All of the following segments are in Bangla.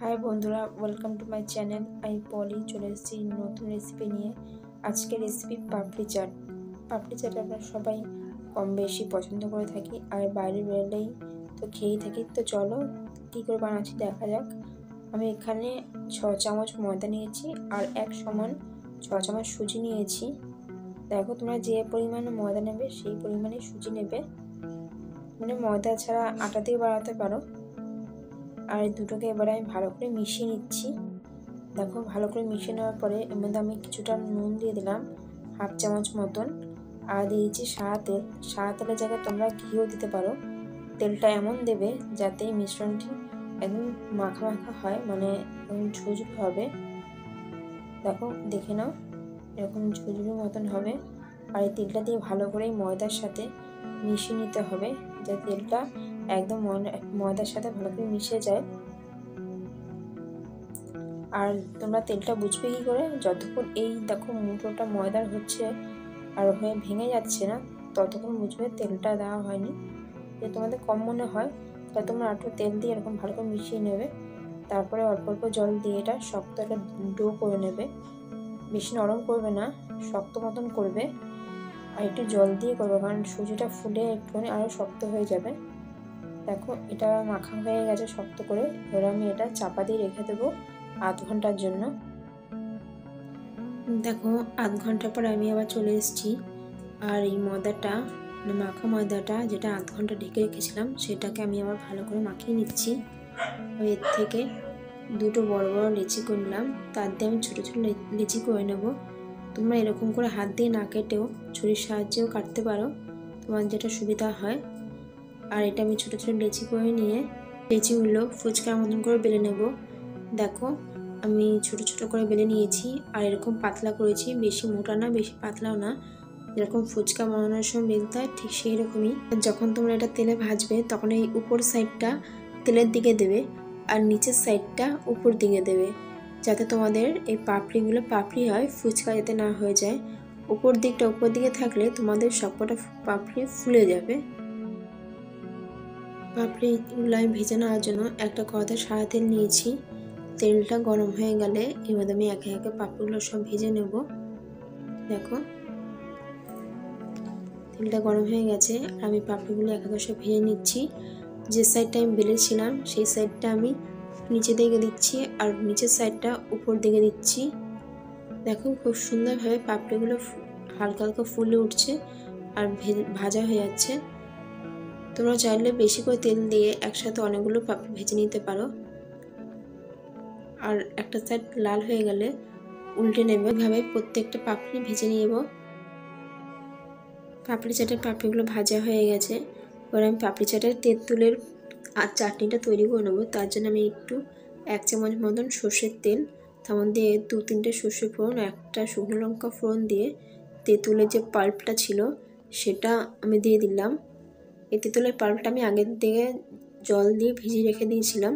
হাই বন্ধুরা, ওয়েলকাম টু মাই চ্যানেল। আমি পলি চলে এসেছি নতুন রেসিপি নিয়ে। আজকের রেসিপি পাপড়ি চাট। পাপড়ি চাট আমরা সবাই কম বেশি পছন্দ করে থাকি, আর বাইরে বেরোলেই তো খেয়েই থাকি। তো চলো কী করে বানাচ্ছি দেখা যাক। আমি এখানে 6 চামচ ময়দা নিয়েছি আর 1 সমান 6 চামচ সুজি নিয়েছি। দেখো, তোমরা যে পরিমাণে ময়দা নেবে সেই পরিমাণে সুজি নেবে, মানে ময়দা ছাড়া আটা দিয়ে বানাতে পারো। আর এই দুটোকে এবারে আমি ভালো করে মিশিয়ে নিচ্ছি। দেখো, ভালো করে মিশিয়ে নেওয়ার পরে এর মধ্যে আমি কিছুটা নুন দিয়ে দিলাম, 1/2 চামচ মতন, আর দিয়েছি সাদা তেল। সাদা তেলের জায়গায় তোমরা ঘিও দিতে পারো। তেলটা এমন দেবে যাতে মিশ্রণটি একদম মাখা মাখা হয়, মানে একদম ঝুরঝুরে হবে। দেখো, দেখে নাও, এরকম ঝুরঝুরে মতন হবে। আর এই তেলটা দিয়ে ভালো করে ময়দার সাথে মিশিয়ে নিতে হবে, যাতে তেলটা একদম ময়দার সাথে ভালো করে মিশে যায়। আর তোমরা তেলটা বুঝবে কী করে, যতক্ষণ এই দেখো মুঠোটা ময়দার হচ্ছে আর হয়ে ভেঙে যাচ্ছে না, ততক্ষণ বুঝবে তেলটা দেওয়া হয়নি। যদি তোমাদের কম মনে হয় তাহলে তোমরা একটু তেল দিয়ে এরকম ভালো করে মিশিয়ে নেবে। তারপরে অল্প অল্প জল দিয়ে এটা শক্ত একটা ডো করে নেবে। বেশি নরম করবে না, শক্ত মতন করবে। আর একটু জল দিয়ে করবে, কারণ সুজিটা ফুলে একটুখানি আরও শক্ত হয়ে যাবে। দেখো, এটা মাখা হয়ে গেছে শক্ত করে। এবার আমি এটা চাপা দিয়ে রেখে দেবো 1/2 ঘন্টার জন্য। দেখো, 1/2 ঘন্টা পর আমি আবার চলে এসেছি। আর এই ময়দাটা, মানে মাখা ময়দাটা যেটা 1/2 ঘন্টা ঢেকে রেখেছিলাম, সেটাকে আমি আবার ভালো করে মাখিয়ে নিচ্ছি। এর থেকে দুটো বড় বড় লেচি করলাম, তার দিয়ে আমি ছোটো ছোটো লেচি করে নেব। তোমরা এরকম করে হাত দিয়ে না কেটেও ছুরির সাহায্যেও কাটতে পারো, তোমার যেটা সুবিধা হয়। আর এটা আমি ছোটো ছোটো লেচি করে নিয়ে লেচিগুলো ফুচকার মতন করে বেলে নেব। দেখো, আমি ছোটো ছোটো করে বেলে নিয়েছি আর এরকম পাতলা করেছি, বেশি মোটা না বেশি পাতলাও না। যেরকম ফুচকা বানানোর সময় বেলতে হয় ঠিক সেই রকমই। যখন তোমরা এটা তেলে ভাজবে তখন এই উপর সাইডটা তেলের দিকে দেবে আর নিচের সাইডটা উপর দিকে দেবে, যাতে তোমাদের এই পাপড়িগুলো পাপড়ি হয়, ফুচকা যাতে না হয়ে যায়। উপর দিকটা উপর দিকে থাকলে তোমাদের সবকটা পাপড়ি ফুলে যাবে। পাপড়িগুলো আমি ভেজে নেওয়ার জন্য একটা কড়াইতে সাদা তেল নিয়েছি। তেলটা গরম হয়ে গেলে এর মধ্যে আমি একে একে পাপড়িগুলো সব ভেজে নেব। দেখো, তেলটা গরম হয়ে গেছে আর আমি পাপড়িগুলো এক একে সব ভেজে নিচ্ছি। যে সাইডটা আমি বেলেছিলাম সেই সাইডটা আমি নিচে দিকে দিচ্ছি আর নিচের সাইডটা উপর দিকে দিচ্ছি। দেখো, খুব সুন্দরভাবে পাপড়িগুলো হালকা হালকা ফুলে উঠছে আর ভাজা হয়ে যাচ্ছে। তোমরা চাইলে বেশি করে তেল দিয়ে একসাথে অনেকগুলো পাপড়ি ভেজে নিতে পারো। আর একটা সাইড লাল হয়ে গেলে উল্টে নেবে। এভাবে প্রত্যেকটা পাপড়ি ভেজে নেব। পাপড়ি চাটের পাপড়িগুলো ভাজা হয়ে গেছে। এবার আমি পাপড়ি চাটের তেঁতুলের আর চাটনিটা তৈরি করে নেবো। তার জন্য আমি একটু 1 চামচ মতন সর্ষের তেল, তার মধ্যে 2-3টে সর্ষে ফোড়ন, একটা শুকনো লঙ্কা ফোড়ন দিয়ে তেঁতুলের যে পাল্পটা ছিল সেটা আমি দিয়ে দিলাম। এই তেঁতুলের পাল্পটা আমি আগের দিকে জল দিয়ে ভিজিয়ে রেখে দিয়েছিলাম।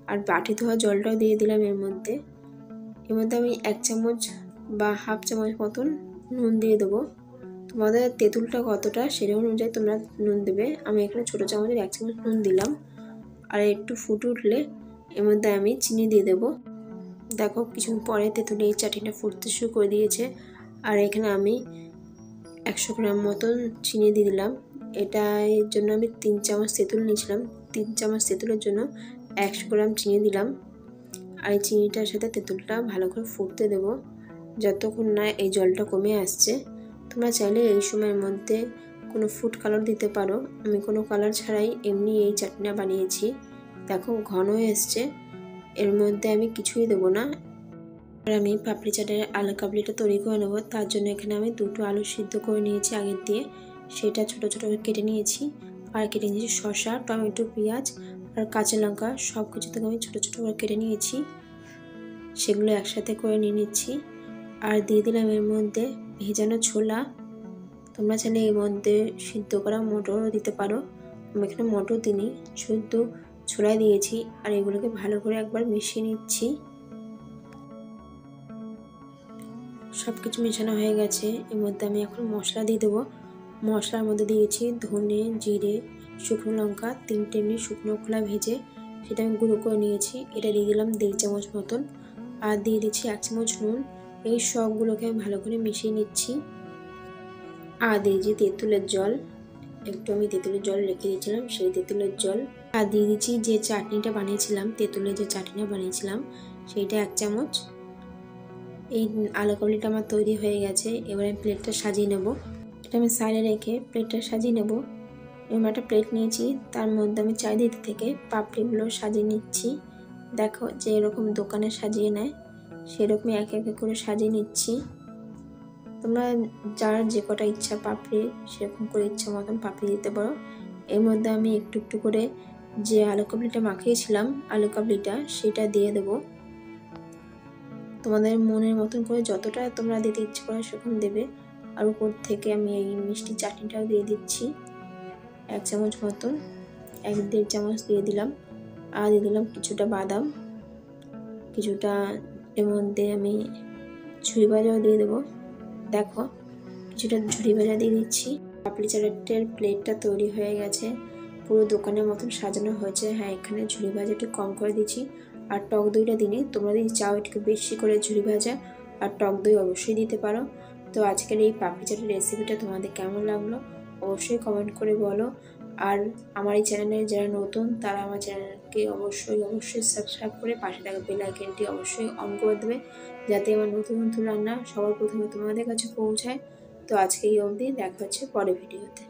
আর বাটি ধোয়া জলটাও দিয়ে দিলাম এর মধ্যে। এর মধ্যে আমি 1 চামচ বা 1/2 চামচ মতন নুন দিয়ে দেবো। তোমাদের তেঁতুলটা কতটা সেটা অনুযায়ী তোমরা নুন দেবে। আমি এখানে ছোটো চামচের 1 চামচ নুন দিলাম। আর একটু ফুটে উঠলে এর মধ্যে আমি চিনি দিয়ে দেবো। দেখো, কিছুক্ষণ পরে তেঁতুলের এই চাটনিটা ফুটতে শুরু করে দিয়েছে। আর এখানে আমি 100 গ্রাম মতন চিনি দিয়ে দিলাম। এর জন্য আমি 3 চামচ তেঁতুল নিয়েছিলাম। 3 চামচ তেঁতুলের জন্য 100 গ্রাম চিনি দিলাম। আর এই চিনিটার সাথে তেঁতুলটা ভালো করে ফুটতে দেবো যতক্ষণ না এই জলটা কমে আসছে। তোমরা চাইলে এই সময়ের মধ্যে কোনো ফুড কালার দিতে পারো। আমি কোনো কালার ছাড়াই এমনি এই চাটনিটা বানিয়েছি। দেখো, ঘন হয়ে এসছে। এর মধ্যে আমি কিছুই দেবো না। আর আমি পাপড়ি চাটের আলু কাবলিটা তৈরি করে নেবো। তার জন্য এখানে আমি 2টো আলু সিদ্ধ করে নিয়েছি আগের দিয়ে, সেটা ছোটো ছোটো করে কেটে নিয়েছি। আর কেটে নিয়েছি শসা, টমেটো, পেঁয়াজ আর কাঁচা লঙ্কা, সব কিছু থেকে আমি ছোটো ছোটো করে কেটে নিয়েছি। সেগুলো একসাথে করে নিয়ে নিচ্ছি। আর দিয়ে দিলাম এর মধ্যে ভেজানো ছোলা। তোমরা চাইলে এর মধ্যে সিদ্ধ করা মটরও দিতে পারো। আমি এখানে মটর দিইনি, শুধু ছোলা দিয়েছি। আর এগুলোকে ভালো করে একবার মিশিয়ে নিচ্ছি। সব কিছু মেশানো হয়ে গেছে। এর মধ্যে আমি এখন মশলা দিয়ে দেবো। মশলার মধ্যে দিয়েছি ধনে, জিরে, শুকনো লঙ্কা, 3টে এমনি শুকনো খোলা ভেজে সেটা আমি গুঁড়ো করে নিয়েছি। এটা দিয়ে দিলাম 1.5 চামচ মতন, আর দিয়ে দিচ্ছি 1 চামচ নুন। এই সবগুলোকে আমি ভালো করে মিশিয়ে নিচ্ছি। আর দিয়েছি তেঁতুলের জল, একটু আমি তেঁতুলের জল রেখে দিয়েছিলাম, সেই তেঁতুলের জল। আর দিয়ে দিচ্ছি যে চাটনিটা বানিয়েছিলাম, তেঁতুলের যে চাটনিটা বানিয়েছিলাম সেইটা 1 চামচ। এই আলু কাবলিটা আমার তৈরি হয়ে গেছে। এবার আমি প্লেটটা সাজিয়ে নেব। এটা আমি সাইডে রেখে প্লেটটা সাজিয়ে নেব। এবার একটা প্লেট নিয়েছি, তার মধ্যে আমি চারিদিক থেকে পাপড়িগুলো সাজিয়ে নিচ্ছি। দেখো যে এরকম দোকানে সাজিয়ে নেয় সেরকমই একে একে করে সাজিয়ে নিচ্ছি। তোমরা যার যে কটা ইচ্ছা পাপড়ি সেরকম করে ইচ্ছা মতন পাপড়ি দিতে পারো। এর মধ্যে আমি একটু একটু করে যে আলু কাবলিটা মাখিয়েছিলাম, আলু কাবলিটা সেটা দিয়ে দেবো। তোমাদের মনের মতন করে যতটা তোমরা দিতে ইচ্ছে করো সেরকম দেবে। আর উপর থেকে আমি এই মিষ্টি চাটনিটাও দিয়ে দিচ্ছি 1 চামচ মতন, 1-1.5 চামচ দিয়ে দিলাম। আর দিয়ে দিলাম কিছুটা বাদাম, কিছুটা এর মধ্যে আমি ঝুরি ভাজাও দিয়ে দেবো। দেখো কিছুটা ঝুরি ভাজা দিয়ে দিচ্ছি। পাপড়ি চাটের প্লেটটা তৈরি হয়ে গেছে, পুরো দোকানের মতন সাজানো হয়েছে। হ্যাঁ, এখানে ঝুরি ভাজা একটু কম করে দিচ্ছি। আর টক দইটা দিনে তোমরা যদি চাও একটু বেশি করে ঝুরি ভাজা আর টক দই অবশ্যই দিতে পারো। তো আজকের এই পাপড়ি চাটের রেসিপিটা তোমাদের কেমন লাগলো অবশ্যই কমেন্ট করে বলো। আর আমার এই চ্যানেলে যারা নতুন তারা আমার চ্যানেলকে অবশ্যই সাবস্ক্রাইব করে পাশে থাকা বেল আইকনটি অবশ্যই অন করে দেবে, যাতে আমার নতুন নতুন রান্না সবার প্রথমে তোমাদের কাছে পৌঁছায়। তো আজকে এই অবধি, দেখা হচ্ছে পরের ভিডিওতে।